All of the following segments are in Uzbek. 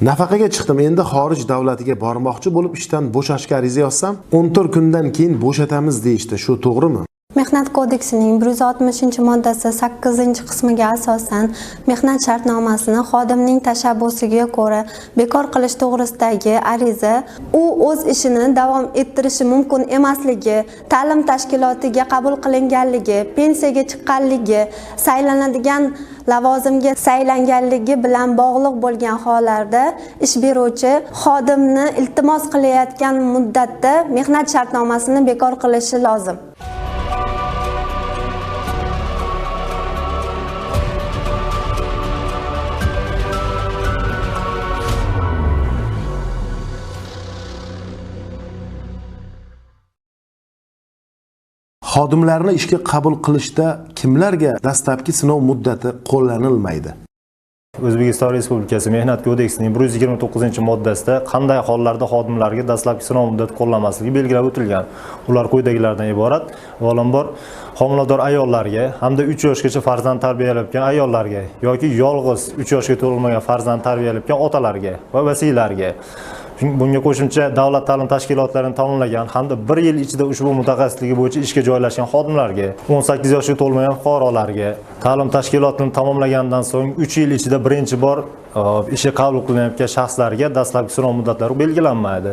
Nafaqaga chiqdim, endi xorij davlatiga bormoqchi bo'lib ishdan bo'shashga ariza yozsam, 14 kundan keyin bo'shatamiz deyishdi. Shu to'g'rimi? Mehnat kodeksining 160-moddasi 8-qismiga asosan mehnat shartnomasini xodimning tashabbusiga ko'ra bekor qilish to'g'risidagi ariza u o'z ishini davom ettirishi mumkin emasligi, ta'lim tashkilotiga qabul qilinganligi, pensiyaga chiqqanligi, saylanadigan lavozimga saylanganligi bilan bog'liq bo'lgan hollarda ish beruvchi xodimni iltimos qilayotgan muddatda mehnat shartnomasini bekor qilishi lozim. Xodimlarni ishga qabul qilishda kimlarga dastlabki sinov muddati qo'llanilmaydi? O'zbekiston Respublikasi Mehnat kodeksining 129-moddasida qanday hollarda xodimlarga dastlabki sinov muddati qo'llanmasligi belgilab o'tilgan. Ular quyidagilardan iborat: avvalambor homilador ayollarga hamda 3 yoshgacha farzand tarbiyalayotgan ayollarga yoki yolg'iz 3 yoshga to'lmagan farzand tarbiyalayotgan otalarga va vasiylarga. Bunga qo'shimcha davlat ta'lim tashkilotlarini tamomlagan hamda 1 yil ichida ushbu mutaxassisligi bo'yicha ishga joylashgan xodimlarga, 18 yoshga to'lmagan fuqarolarga, ta'lim tashkilotini tamomlagandan so'ng 3 yil ichida birinchi bor ishga qabul qilinayotgan shaxslarga dastlabki sinov muddatlari belgilanmaydi.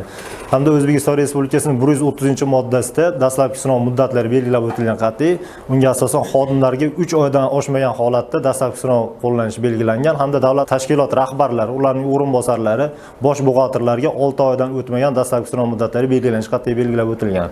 Hamda O'zbekiston Respublikasining 130-moddasida dastlabki sinov muddatlari belgilab o'tilgan qat'iy, unga asosan xodimlarga 3 oydan oshmagan holatda dastlabki sinov qo'llanishi belgilangan hamda davlat tashkilot rahbarlari, ularning o'rinbosarlari, bosh buxgalterlarga 6 oydan o'tmagan dastlabki sinov muddatlari belgilanishi qat'iy belgilab o'tilgan.